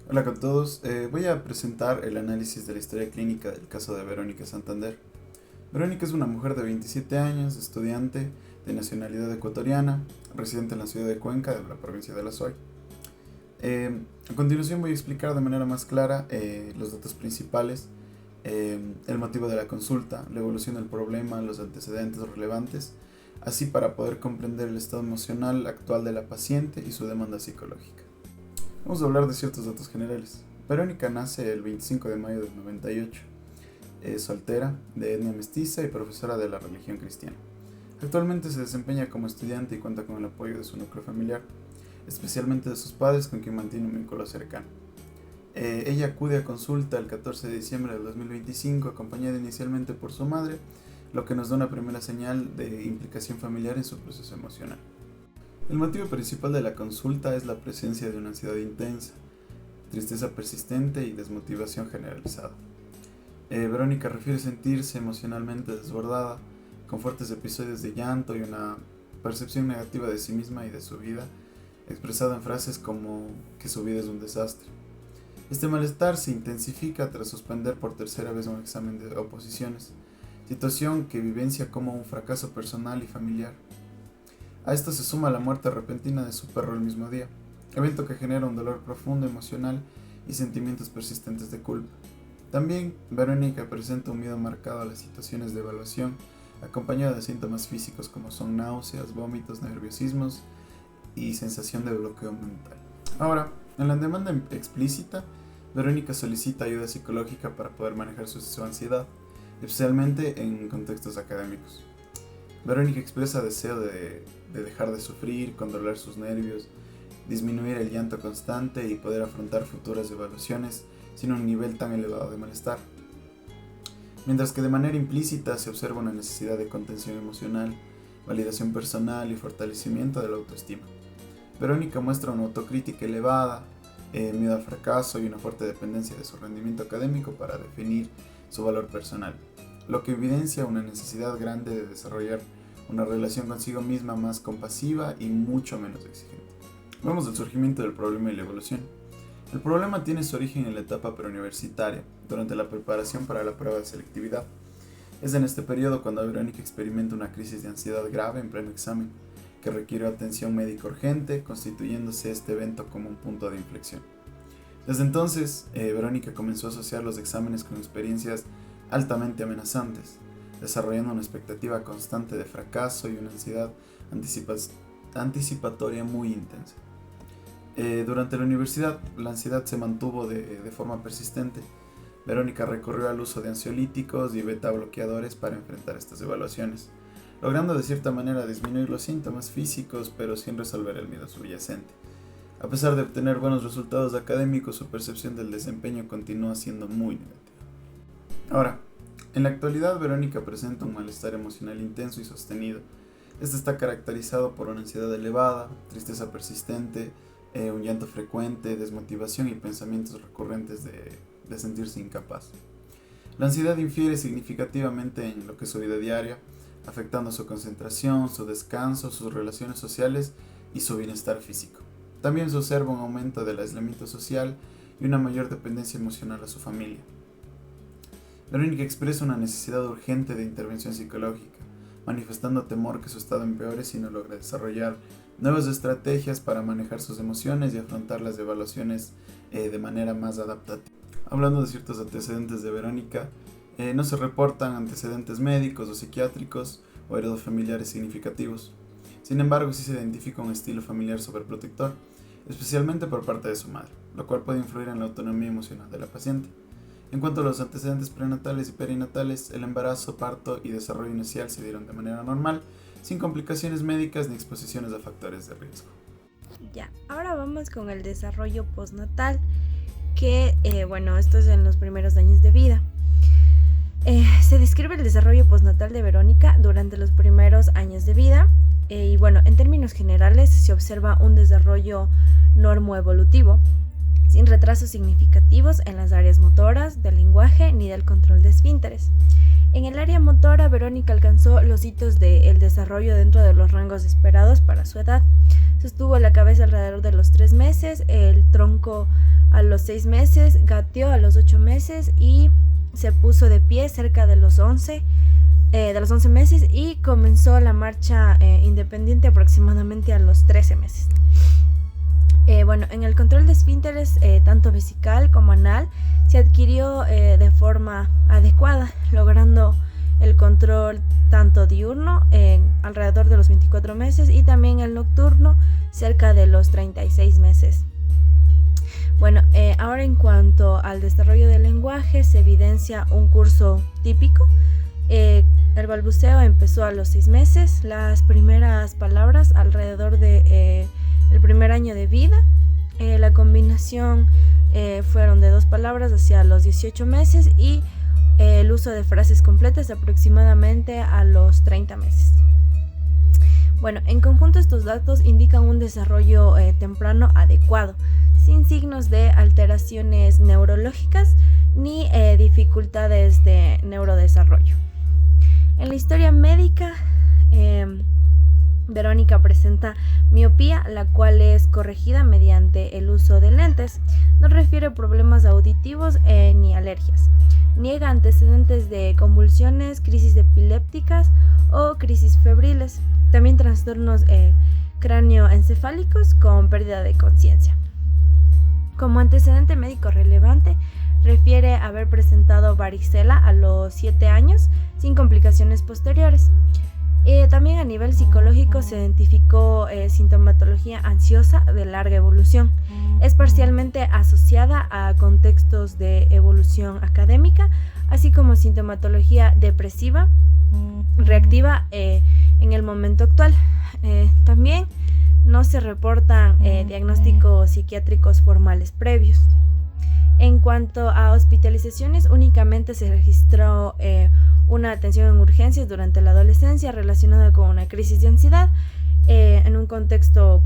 Hola con todos, voy a presentar el análisis de la historia clínica del caso de Verónica Santander. Verónica es una mujer de 27 años, estudiante de nacionalidad ecuatoriana, residente en la ciudad de Cuenca, de la provincia de La Suay. A continuación voy a explicar de manera más clara los datos principales, el motivo de la consulta, la evolución del problema, los antecedentes relevantes, así para poder comprender el estado emocional actual de la paciente y su demanda psicológica. Vamos a hablar de ciertos datos generales. Verónica nace el 25 de mayo del 98. Es soltera, de etnia mestiza y profesora de la religión cristiana. Actualmente se desempeña como estudiante y cuenta con el apoyo de su núcleo familiar, especialmente de sus padres con quien mantiene un vínculo cercano. Ella acude a consulta el 14 de diciembre del 2025 acompañada inicialmente por su madre, lo que nos da una primera señal de implicación familiar en su proceso emocional. El motivo principal de la consulta es la presencia de una ansiedad intensa, tristeza persistente y desmotivación generalizada. Verónica refiere sentirse emocionalmente desbordada, con fuertes episodios de llanto y una percepción negativa de sí misma y de su vida, expresada en frases como que su vida es un desastre. Este malestar se intensifica tras suspender por tercera vez un examen de oposiciones, situación que vivencia como un fracaso personal y familiar. A esto se suma la muerte repentina de su perro el mismo día, evento que genera un dolor profundo emocional y sentimientos persistentes de culpa. También, Verónica presenta un miedo marcado a las situaciones de evaluación, acompañado de síntomas físicos como son náuseas, vómitos, nerviosismos y sensación de bloqueo mental. Ahora, en la demanda explícita, Verónica solicita ayuda psicológica para poder manejar su ansiedad, especialmente en contextos académicos. Verónica expresa deseo de dejar de sufrir, controlar sus nervios, disminuir el llanto constante y poder afrontar futuras evaluaciones sin un nivel tan elevado de malestar. Mientras que de manera implícita se observa una necesidad de contención emocional, validación personal y fortalecimiento de la autoestima. Verónica muestra una autocrítica elevada, miedo al fracaso y una fuerte dependencia de su rendimiento académico para definir su valor personal, lo que evidencia una necesidad grande de desarrollar una relación consigo misma más compasiva y mucho menos exigente. Vamos al surgimiento del problema y la evolución. El problema tiene su origen en la etapa preuniversitaria, durante la preparación para la prueba de selectividad. Es en este periodo cuando Verónica experimenta una crisis de ansiedad grave en pleno examen, que requiere atención médica urgente, constituyéndose este evento como un punto de inflexión. Desde entonces, Verónica comenzó a asociar los exámenes con experiencias altamente amenazantes, desarrollando una expectativa constante de fracaso y una ansiedad anticipatoria muy intensa. Durante la universidad, la ansiedad se mantuvo de forma persistente. Verónica recurrió al uso de ansiolíticos y beta bloqueadores para enfrentar estas evaluaciones, logrando de cierta manera disminuir los síntomas físicos, pero sin resolver el miedo subyacente. A pesar de obtener buenos resultados académicos, su percepción del desempeño continúa siendo muy negativa. Ahora, en la actualidad Verónica presenta un malestar emocional intenso y sostenido. Este está caracterizado por una ansiedad elevada, tristeza persistente, un llanto frecuente, desmotivación y pensamientos recurrentes de sentirse incapaz. La ansiedad infiere significativamente en lo que es su vida diaria, afectando su concentración, su descanso, sus relaciones sociales y su bienestar físico. También se observa un aumento del aislamiento social y una mayor dependencia emocional a su familia. Verónica expresa una necesidad urgente de intervención psicológica, manifestando temor que su estado empeore si no logra desarrollar nuevas estrategias para manejar sus emociones y afrontar las evaluaciones de manera más adaptativa. Hablando de ciertos antecedentes de Verónica, no se reportan antecedentes médicos o psiquiátricos o heredofamiliares significativos. Sin embargo, sí se identifica un estilo familiar sobreprotector, especialmente por parte de su madre, lo cual puede influir en la autonomía emocional de la paciente. En cuanto a los antecedentes prenatales y perinatales, el embarazo, parto y desarrollo inicial se dieron de manera normal, sin complicaciones médicas ni exposiciones a factores de riesgo. Ya, ahora vamos con el desarrollo postnatal, que esto es en los primeros años de vida. Se describe el desarrollo postnatal de Verónica durante los primeros años de vida en términos generales se observa un desarrollo normoevolutivo sin retrasos significativos en las áreas motoras, del lenguaje ni del control de esfínteres. En el área motora, Verónica alcanzó los hitos del desarrollo dentro de los rangos esperados para su edad. Sostuvo la cabeza alrededor de los 3 meses, el tronco a los 6 meses, gateó a los 8 meses y se puso de pie cerca de los 11 meses y comenzó la marcha independiente aproximadamente a los 13 meses. En el control de esfínteres, tanto vesical como anal, se adquirió de forma adecuada, logrando el control tanto diurno alrededor de los 24 meses y también el nocturno cerca de los 36 meses. Ahora en cuanto al desarrollo del lenguaje, se evidencia un curso típico. El balbuceo empezó a los 6 meses, las primeras palabras alrededor de el primer año de vida. La combinación fueron de 2 palabras hacia los 18 meses y el uso de frases completas aproximadamente a los 30 meses. En conjunto estos datos indican un desarrollo temprano adecuado, sin signos de alteraciones neurológicas ni dificultades de neurodesarrollo. En la historia médica, Verónica presenta miopía, la cual es corregida mediante el uso de lentes. No refiere problemas auditivos ni alergias. Niega antecedentes de convulsiones, crisis epilépticas o crisis febriles. También trastornos cráneoencefálicos con pérdida de conciencia. Como antecedente médico relevante, refiere haber presentado varicela a los 7 años sin complicaciones posteriores. También a nivel psicológico se identificó sintomatología ansiosa de larga evolución. Es parcialmente asociada a contextos de evolución académica, así como sintomatología depresiva reactiva en el momento actual. También no se reportan diagnósticos psiquiátricos formales previos. En cuanto a hospitalizaciones, únicamente se registró una atención en urgencias durante la adolescencia relacionada con una crisis de ansiedad en un contexto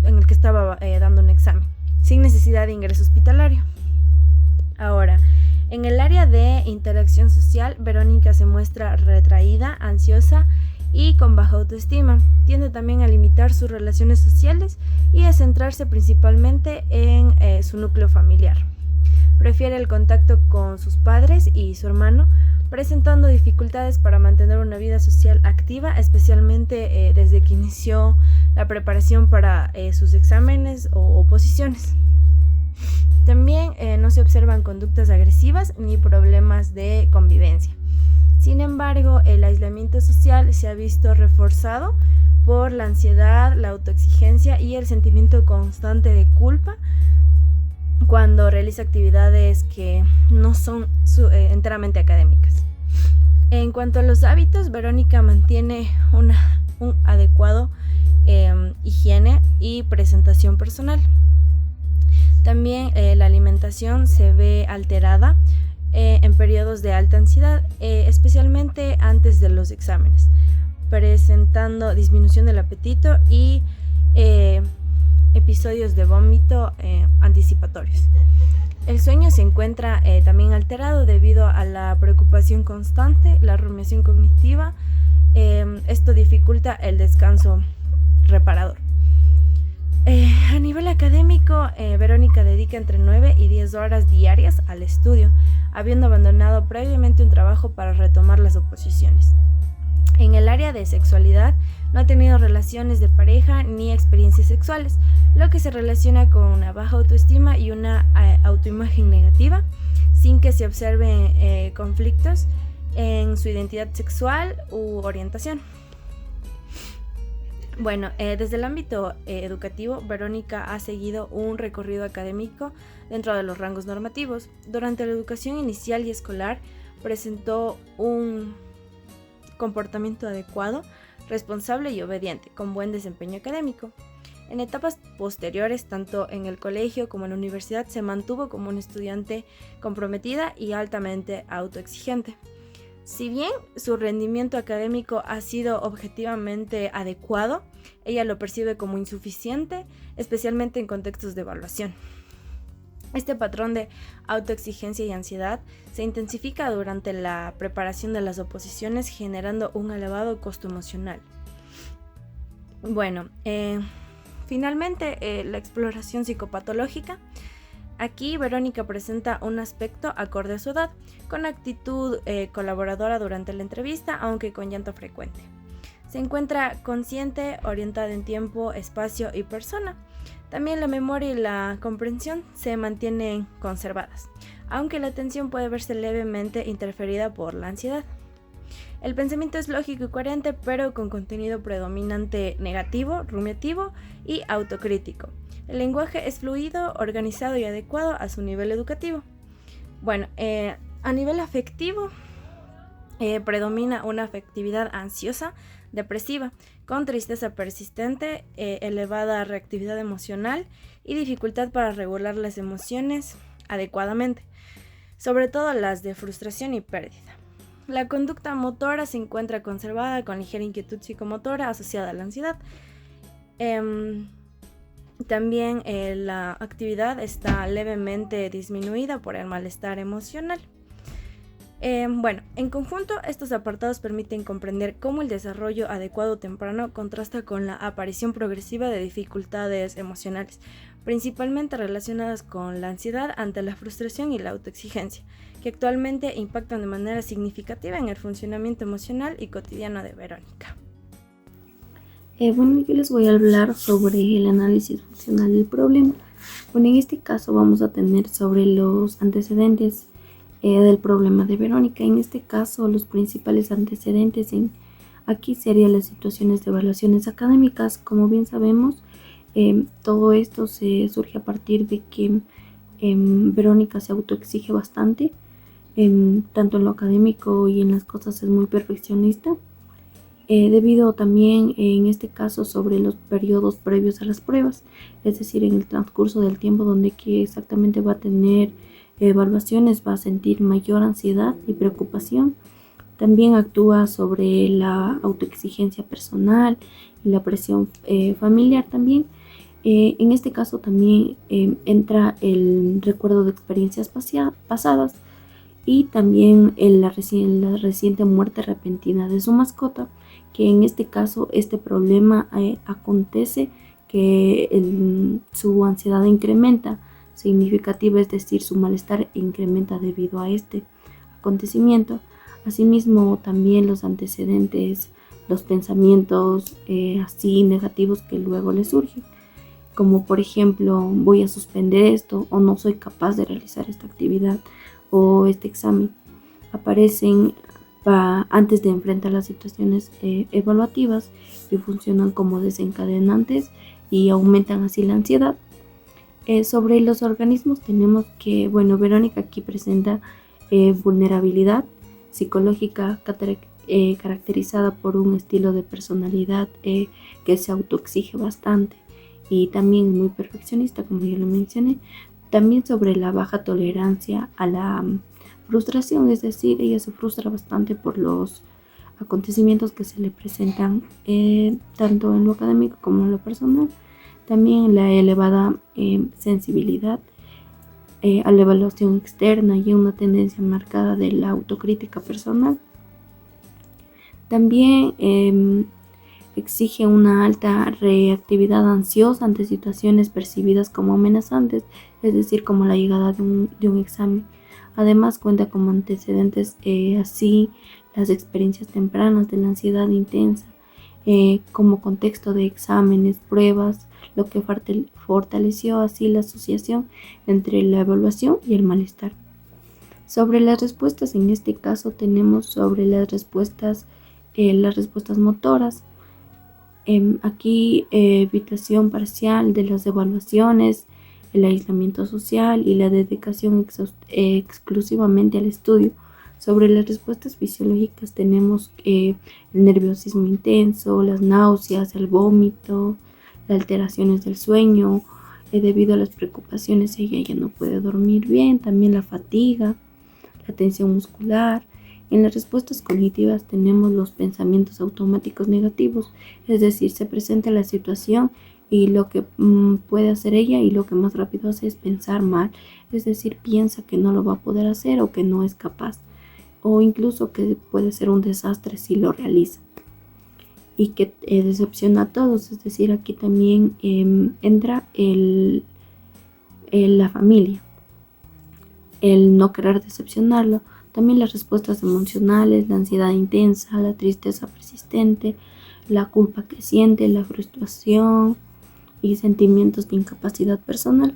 en el que estaba dando un examen, sin necesidad de ingreso hospitalario. Ahora, en el área de interacción social, Verónica se muestra retraída, ansiosa y con baja autoestima. Tiende también a limitar sus relaciones sociales y a centrarse principalmente en su núcleo familiar. Prefiere el contacto con sus padres y su hermano, presentando dificultades para mantener una vida social activa, especialmente desde que inició la preparación para sus exámenes o oposiciones. También no se observan conductas agresivas ni problemas de convivencia. Sin embargo, el aislamiento social se ha visto reforzado por la ansiedad, la autoexigencia y el sentimiento constante de culpa cuando realiza actividades que no son enteramente académicas. En cuanto a los hábitos, Verónica mantiene un adecuado higiene y presentación personal. También la alimentación se ve alterada en periodos de alta ansiedad, especialmente antes de los exámenes, presentando disminución del apetito y episodios de vómito anticipatorios. El sueño se encuentra también alterado debido a la preocupación constante, la rumiación cognitiva. Esto dificulta el descanso reparador. A nivel académico, Verónica dedica entre 9 y 10 horas diarias al estudio, habiendo abandonado previamente un trabajo para retomar las oposiciones. En el área de sexualidad, no ha tenido relaciones de pareja ni experiencias sexuales, lo que se relaciona con una baja autoestima y una autoimagen negativa, sin que se observen conflictos en su identidad sexual u orientación. Desde el ámbito educativo, Verónica ha seguido un recorrido académico dentro de los rangos normativos. Durante la educación inicial y escolar, presentó un comportamiento adecuado, responsable y obediente, con buen desempeño académico. En etapas posteriores, tanto en el colegio como en la universidad, se mantuvo como una estudiante comprometida y altamente autoexigente. Si bien su rendimiento académico ha sido objetivamente adecuado, ella lo percibe como insuficiente, especialmente en contextos de evaluación. Este patrón de autoexigencia y ansiedad se intensifica durante la preparación de las oposiciones, generando un elevado costo emocional. Finalmente, la exploración psicopatológica. Aquí Verónica presenta un aspecto acorde a su edad, con actitud colaboradora durante la entrevista, aunque con llanto frecuente. Se encuentra consciente, orientada en tiempo, espacio y persona. También la memoria y la comprensión se mantienen conservadas, aunque la atención puede verse levemente interferida por la ansiedad. El pensamiento es lógico y coherente, pero con contenido predominante negativo, rumiativo y autocrítico. El lenguaje es fluido, organizado y adecuado a su nivel educativo. A nivel afectivo, predomina una afectividad ansiosa, depresiva, con tristeza persistente, elevada reactividad emocional y dificultad para regular las emociones adecuadamente, sobre todo las de frustración y pérdida. La conducta motora se encuentra conservada con ligera inquietud psicomotora asociada a la ansiedad. También la actividad está levemente disminuida por el malestar emocional. En conjunto, estos apartados permiten comprender cómo el desarrollo adecuado temprano contrasta con la aparición progresiva de dificultades emocionales, principalmente relacionadas con la ansiedad ante la frustración y la autoexigencia, que actualmente impactan de manera significativa en el funcionamiento emocional y cotidiano de Verónica. Yo les voy a hablar sobre el análisis funcional del problema. En este caso vamos a tener sobre los antecedentes del problema de Verónica. En este caso, los principales antecedentes aquí serían las situaciones de evaluaciones académicas. Como bien sabemos, todo esto se surge a partir de que Verónica se autoexige bastante, tanto en lo académico y en las cosas es muy perfeccionista, debido también en este caso sobre los periodos previos a las pruebas, es decir, en el transcurso del tiempo donde que exactamente va a tener evaluaciones, va a sentir mayor ansiedad y preocupación. También actúa sobre la autoexigencia personal y la presión familiar también. En este caso también entra el recuerdo de experiencias pasadas y también la reciente muerte repentina de su mascota, que en este caso este problema acontece que su ansiedad incrementa significativa, es decir, su malestar incrementa debido a este acontecimiento. Asimismo, también los antecedentes, los pensamientos así negativos que luego le surgen, como por ejemplo, voy a suspender esto, o no soy capaz de realizar esta actividad o este examen, aparecen antes de enfrentar las situaciones evaluativas y funcionan como desencadenantes y aumentan así la ansiedad. Sobre los organismos tenemos que, Verónica aquí presenta vulnerabilidad psicológica caracterizada por un estilo de personalidad que se autoexige bastante y también muy perfeccionista, como ya lo mencioné. También sobre la baja tolerancia a la frustración, es decir, ella se frustra bastante por los acontecimientos que se le presentan tanto en lo académico como en lo personal. También la elevada sensibilidad a la evaluación externa y una tendencia marcada de la autocrítica personal. También exige una alta reactividad ansiosa ante situaciones percibidas como amenazantes, es decir, como la llegada de un examen. Además, cuenta como antecedentes así las experiencias tempranas de la ansiedad intensa, como contexto de exámenes, pruebas, lo que fortaleció así la asociación entre la evaluación y el malestar. Sobre las respuestas, en este caso tenemos sobre las respuestas motoras. Aquí evitación parcial de las evaluaciones, el aislamiento social y la dedicación exclusivamente al estudio. Sobre las respuestas fisiológicas tenemos el nerviosismo intenso, las náuseas, el vómito, las alteraciones del sueño, debido a las preocupaciones ella ya no puede dormir bien, también la fatiga, la tensión muscular. En las respuestas cognitivas tenemos los pensamientos automáticos negativos, es decir, se presenta la situación y lo que puede hacer ella y lo que más rápido hace es pensar mal, es decir, piensa que no lo va a poder hacer o que no es capaz, o incluso que puede ser un desastre si lo realiza y que decepciona a todos. Es decir, aquí también entra la familia. el no querer decepcionarlo, también las respuestas emocionales, la ansiedad intensa, la tristeza persistente, la culpa que siente, la frustración y sentimientos de incapacidad personal.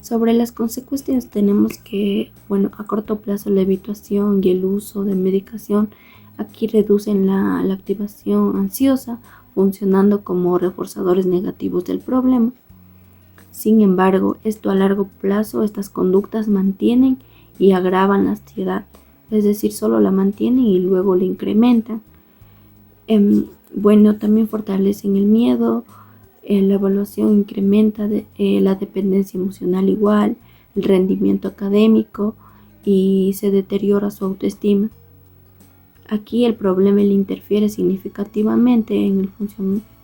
Sobre las consecuencias tenemos que, a corto plazo la evitación y el uso de medicación aquí reducen la activación ansiosa, funcionando como reforzadores negativos del problema. Sin embargo, esto a largo plazo, estas conductas mantienen y agravan la ansiedad, es decir, solo la mantienen y luego la incrementan. También fortalecen el miedo, la evaluación incrementa la dependencia emocional igual, el rendimiento académico y se deteriora su autoestima. Aquí el problema le interfiere significativamente en el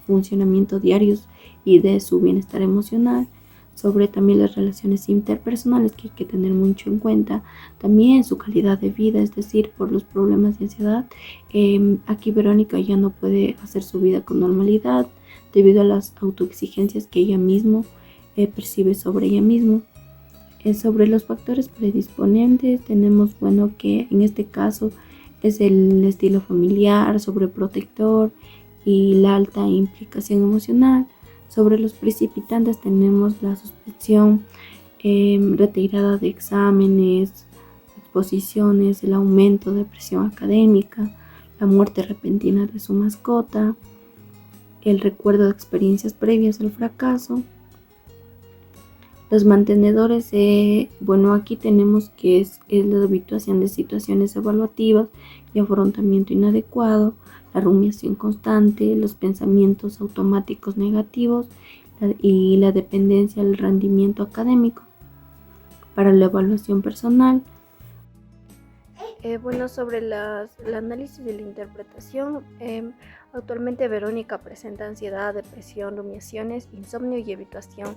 funcionamiento diario y de su bienestar emocional. Sobre también las relaciones interpersonales que hay que tener mucho en cuenta, también su calidad de vida, es decir, por los problemas de ansiedad. Aquí Verónica ya no puede hacer su vida con normalidad debido a las autoexigencias que ella misma percibe sobre ella misma. Sobre los factores predisponentes tenemos que en este caso es el estilo familiar, sobreprotector y la alta implicación emocional. Sobre los precipitantes tenemos la suspensión retirada de exámenes, exposiciones, el aumento de presión académica, la muerte repentina de su mascota, el recuerdo de experiencias previas al fracaso. Los mantenedores, aquí tenemos que es la habituación de situaciones evaluativas y afrontamiento inadecuado, la rumiación constante, los pensamientos automáticos negativos y la dependencia del rendimiento académico. Para la evaluación personal, sobre el análisis y la interpretación, actualmente Verónica presenta ansiedad, depresión, rumiaciones, insomnio y evitación,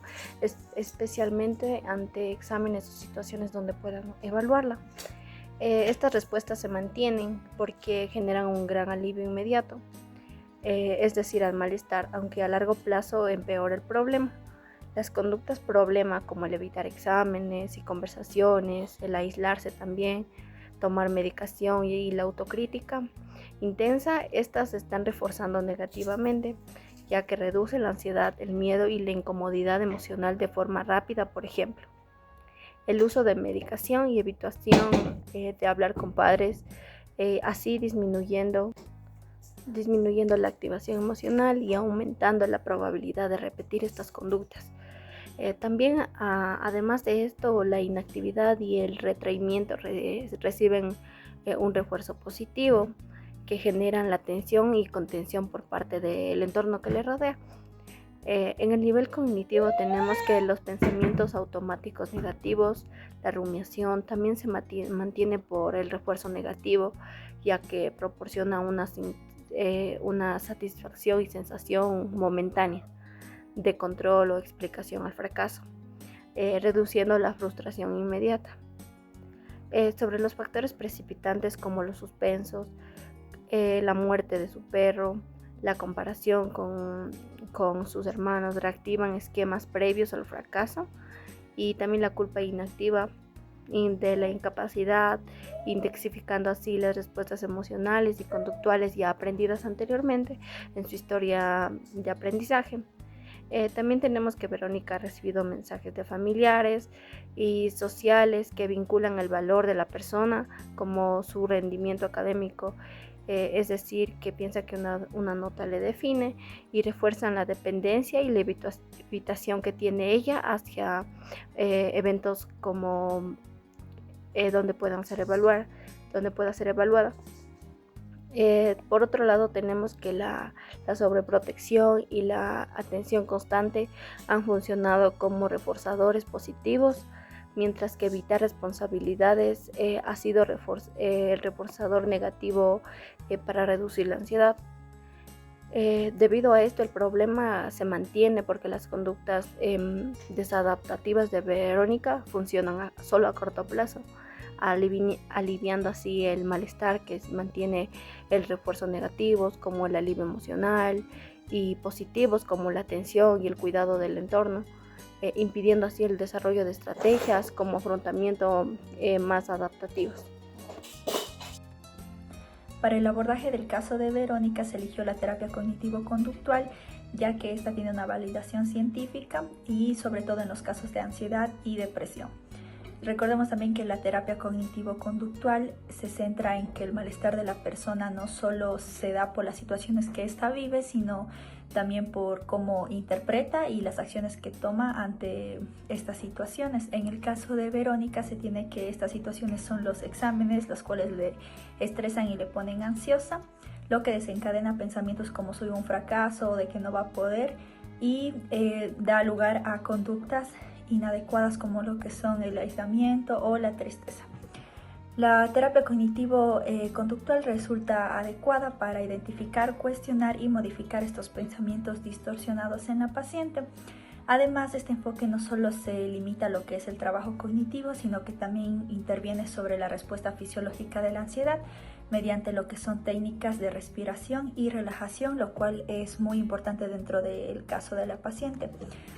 especialmente ante exámenes o situaciones donde puedan evaluarla. Estas respuestas se mantienen porque generan un gran alivio inmediato, es decir, al malestar, aunque a largo plazo empeora el problema. Las conductas problema, como el evitar exámenes y conversaciones, el aislarse también, tomar medicación y la autocrítica intensa, estas se están reforzando negativamente, ya que reduce la ansiedad, el miedo y la incomodidad emocional de forma rápida. Por ejemplo, el uso de medicación y evitación de hablar con padres, así disminuyendo la activación emocional y aumentando la probabilidad de repetir estas conductas. También, además de esto, la inactividad y el retraimiento reciben un refuerzo positivo que generan la atención y contención por parte del entorno que le rodea. En el nivel cognitivo tenemos que los pensamientos automáticos negativos, la rumiación también se mantiene por el refuerzo negativo, ya que proporciona una satisfacción y sensación momentánea de control o explicación al fracaso, reduciendo la frustración inmediata. Sobre los factores precipitantes como los suspensos, la muerte de su perro, la comparación con sus hermanos reactivan esquemas previos al fracaso, y también la culpa inactiva de la incapacidad, intensificando así las respuestas emocionales y conductuales ya aprendidas anteriormente en su historia de aprendizaje. También tenemos que Verónica ha recibido mensajes de familiares y sociales que vinculan el valor de la persona como su rendimiento académico, es decir, que piensa que una nota le define, y refuerzan la dependencia y la evitación que tiene ella hacia eventos como donde pueda ser evaluada. Por otro lado, tenemos que la sobreprotección y la atención constante han funcionado como reforzadores positivos, mientras que evitar responsabilidades ha sido el reforzador negativo para reducir la ansiedad. Debido a esto, el problema se mantiene porque las conductas desadaptativas de Verónica funcionan solo a corto plazo, aliviando así el malestar que mantiene el refuerzo negativos como el alivio emocional y positivos como la atención y el cuidado del entorno. impidiendo así el desarrollo de estrategias como afrontamiento más adaptativos. Para el abordaje del caso de Verónica se eligió la terapia cognitivo-conductual, ya que esta tiene una validación científica y sobre todo en los casos de ansiedad y depresión. Recordemos también que la terapia cognitivo-conductual se centra en que el malestar de la persona no solo se da por las situaciones que ésta vive, sino también por cómo interpreta y las acciones que toma ante estas situaciones. En el caso de Verónica se tiene que estas situaciones son los exámenes, los cuales le estresan y le ponen ansiosa, lo que desencadena pensamientos como soy un fracaso o de que no va a poder y da lugar a conductas inadecuadas como lo que son el aislamiento o la tristeza. La terapia cognitivo-conductual resulta adecuada para identificar, cuestionar y modificar estos pensamientos distorsionados en la paciente. Además, este enfoque no solo se limita a lo que es el trabajo cognitivo, sino que también interviene sobre la respuesta fisiológica de la ansiedad mediante lo que son técnicas de respiración y relajación, lo cual es muy importante dentro del caso de la paciente.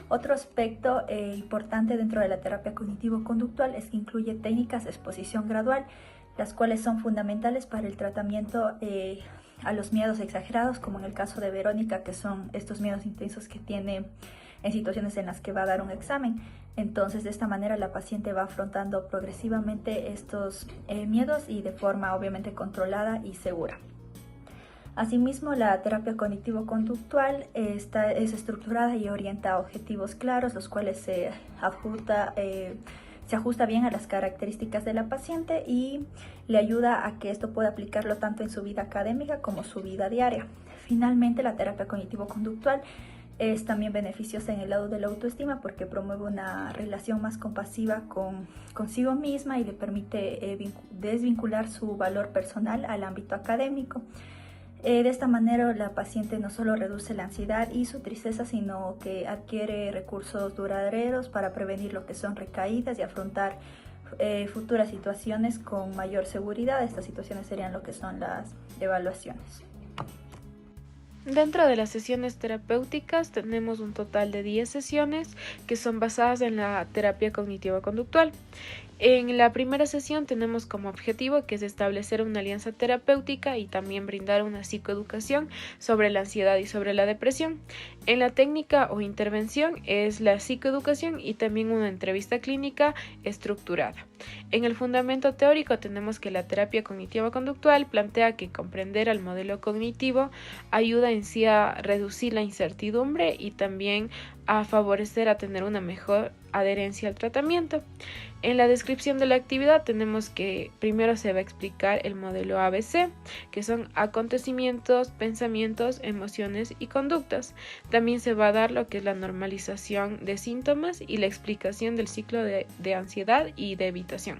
Otro aspecto importante dentro de la terapia cognitivo-conductual es que incluye técnicas de exposición gradual, las cuales son fundamentales para el tratamiento a los miedos exagerados, como en el caso de Verónica, que son estos miedos intensos que tiene en situaciones en las que va a dar un examen. Entonces, de esta manera la paciente va afrontando progresivamente estos miedos y de forma obviamente controlada y segura. Asimismo, la terapia cognitivo-conductual es estructurada y orienta a objetivos claros, los cuales se ajusta bien a las características de la paciente y le ayuda a que esto pueda aplicarlo tanto en su vida académica como su vida diaria. Finalmente, la terapia cognitivo-conductual es también beneficiosa en el lado de la autoestima porque promueve una relación más compasiva consigo misma y le permite desvincular su valor personal al ámbito académico. De esta manera la paciente no solo reduce la ansiedad y su tristeza, sino que adquiere recursos duraderos para prevenir lo que son recaídas y afrontar futuras situaciones con mayor seguridad. Estas situaciones serían lo que son las evaluaciones. Dentro de las sesiones terapéuticas tenemos un total de 10 sesiones que son basadas en la terapia cognitiva-conductual. En la primera sesión tenemos como objetivo que es establecer una alianza terapéutica y también brindar una psicoeducación sobre la ansiedad y sobre la depresión. En la técnica o intervención es la psicoeducación y también una entrevista clínica estructurada. En el fundamento teórico tenemos que la terapia cognitiva-conductual plantea que comprender al modelo cognitivo ayuda en sí a reducir la incertidumbre y también a favorecer a tener una mejor adherencia al tratamiento. En la descripción de la actividad tenemos que primero se va a explicar el modelo ABC, que son acontecimientos, pensamientos, emociones y conductas. También se va a dar lo que es la normalización de síntomas y la explicación del ciclo de ansiedad y de evitación.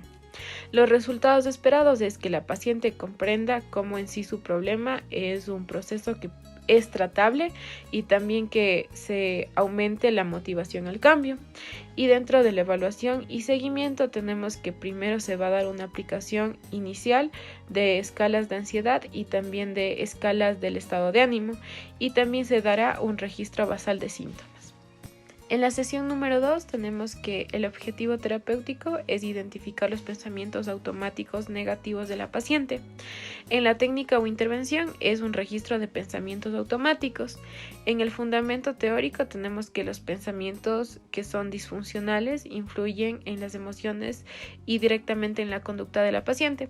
Los resultados esperados es que la paciente comprenda cómo en sí su problema es un proceso que es tratable y también que se aumente la motivación al cambio. Y dentro de la evaluación y seguimiento tenemos que primero se va a dar una aplicación inicial de escalas de ansiedad y también de escalas del estado de ánimo y también se dará un registro basal de síntomas. En la sesión número 2 tenemos que el objetivo terapéutico es identificar los pensamientos automáticos negativos de la paciente. En la técnica o intervención es un registro de pensamientos automáticos. En el fundamento teórico tenemos que los pensamientos que son disfuncionales influyen en las emociones y directamente en la conducta de la paciente.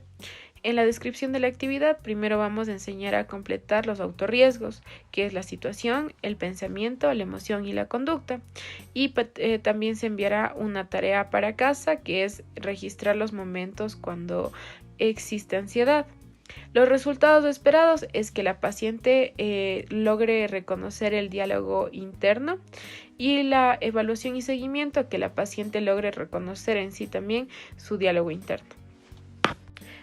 En la descripción de la actividad, primero vamos a enseñar a completar los autorriesgos, que es la situación, el pensamiento, la emoción y la conducta. Y también se enviará una tarea para casa, que es registrar los momentos cuando existe ansiedad. Los resultados esperados es que la paciente logre reconocer el diálogo interno y la evaluación y seguimiento, que la paciente logre reconocer en sí también su diálogo interno.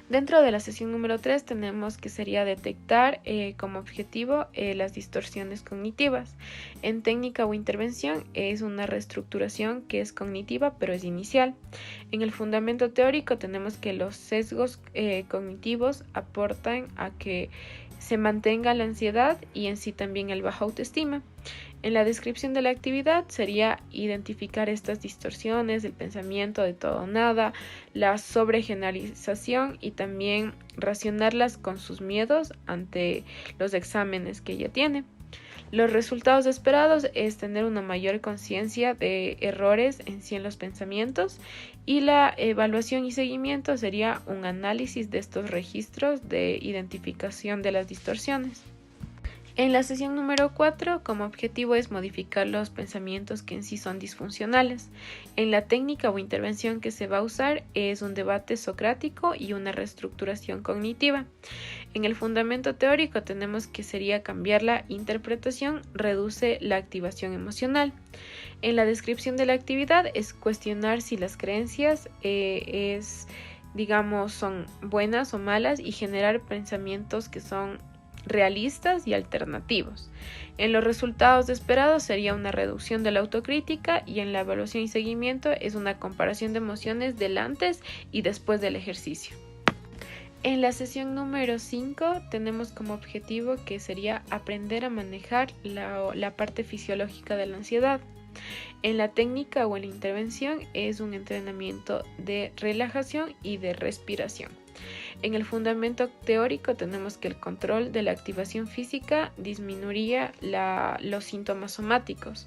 Dentro de la sesión número 3 tenemos que sería detectar como objetivo las distorsiones cognitivas. En técnica o intervención es una reestructuración que es cognitiva pero es inicial. En el fundamento teórico tenemos que los sesgos cognitivos aportan a que se mantenga la ansiedad y en sí también el baja autoestima. En la descripción de la actividad sería identificar estas distorsiones del pensamiento de todo o nada, la sobregeneralización y también racionarlas con sus miedos ante los exámenes que ella tiene. Los resultados esperados es tener una mayor conciencia de errores en sí en los pensamientos, y la evaluación y seguimiento sería un análisis de estos registros de identificación de las distorsiones. En la sesión número 4, como objetivo es modificar los pensamientos que en sí son disfuncionales. En la técnica o intervención que se va a usar es un debate socrático y una reestructuración cognitiva. En el fundamento teórico tenemos que sería cambiar la interpretación, reduce la activación emocional. En la descripción de la actividad es cuestionar si las creencias son buenas o malas y generar pensamientos que son realistas y alternativos. En los resultados esperados sería una reducción de la autocrítica, y en la evaluación y seguimiento es una comparación de emociones del antes y después del ejercicio. En la sesión número 5 tenemos como objetivo que sería aprender a manejar la parte fisiológica de la ansiedad. En la técnica o en la intervención es un entrenamiento de relajación y de respiración. En el fundamento teórico tenemos que el control de la activación física disminuiría los síntomas somáticos.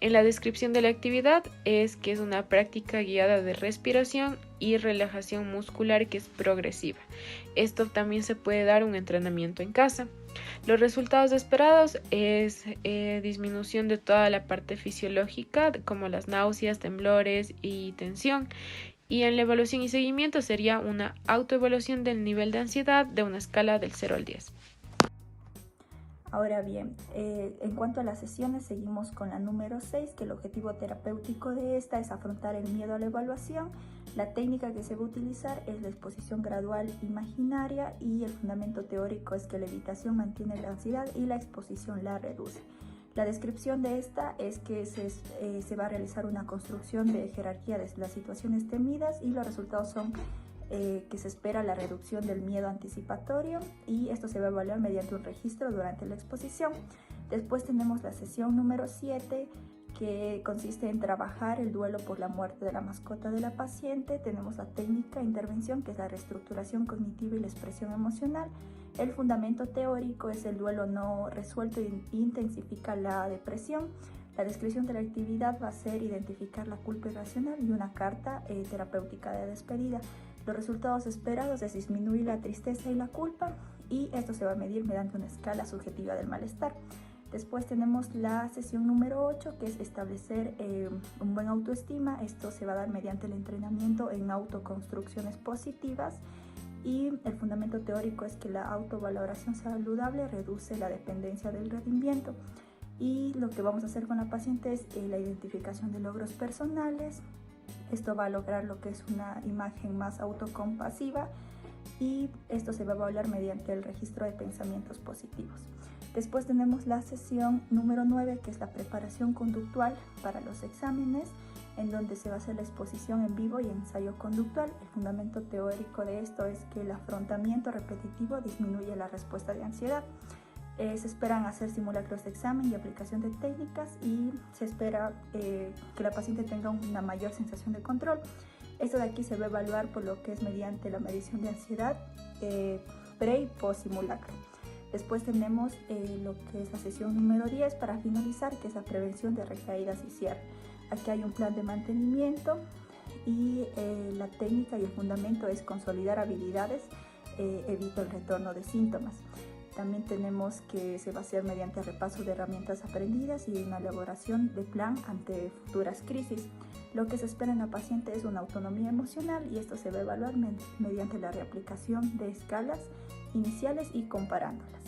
En la descripción de la actividad es que es una práctica guiada de respiración y relajación muscular que es progresiva. Esto también se puede dar un entrenamiento en casa. Los resultados esperados es disminución de toda la parte fisiológica, como las náuseas, temblores y tensión. Y en la evaluación y seguimiento sería una autoevaluación del nivel de ansiedad de una escala del 0 al 10. Ahora bien, en cuanto a las sesiones, seguimos con la número 6, que el objetivo terapéutico de esta es afrontar el miedo a la evaluación. La técnica que se va a utilizar es la exposición gradual imaginaria, y el fundamento teórico es que la evitación mantiene la ansiedad y la exposición la reduce. La descripción de esta es que se va a realizar una construcción de jerarquía de las situaciones temidas, y los resultados son que se espera la reducción del miedo anticipatorio, y esto se va a evaluar mediante un registro durante la exposición. Después tenemos la sesión número 7, que consiste en trabajar el duelo por la muerte de la mascota de la paciente. Tenemos la técnica de intervención, que es la reestructuración cognitiva y la expresión emocional. El fundamento teórico es el duelo no resuelto e intensifica la depresión. La descripción de la actividad va a ser identificar la culpa irracional y una carta terapéutica de despedida. Los resultados esperados es disminuir la tristeza y la culpa, y esto se va a medir mediante una escala subjetiva del malestar. Después tenemos la sesión número 8, que es establecer un buen autoestima. Esto se va a dar mediante el entrenamiento en autoconstrucciones positivas, y el fundamento teórico es que la autovaloración saludable reduce la dependencia del rendimiento. Y lo que vamos a hacer con la paciente es la identificación de logros personales. Esto va a lograr lo que es una imagen más autocompasiva, y esto se va a evaluar mediante el registro de pensamientos positivos. Después tenemos la sesión número 9, que es la preparación conductual para los exámenes, en donde se va a hacer la exposición en vivo y ensayo conductual. El fundamento teórico de esto es que el afrontamiento repetitivo disminuye la respuesta de ansiedad. Se esperan hacer simulacros de examen y aplicación de técnicas, y se espera que la paciente tenga una mayor sensación de control. Esto de aquí se va a evaluar por lo que es mediante la medición de ansiedad pre y post simulacro. Después tenemos lo que es la sesión número 10 para finalizar, que es la prevención de recaídas y cierre. Aquí hay un plan de mantenimiento, y la técnica y el fundamento es consolidar habilidades, evita el retorno de síntomas. También tenemos que se va a hacer mediante repaso de herramientas aprendidas y una elaboración de plan ante futuras crisis. Lo que se espera en la paciente es una autonomía emocional, y esto se va a evaluar mediante la reaplicación de escalas iniciales y comparándolas.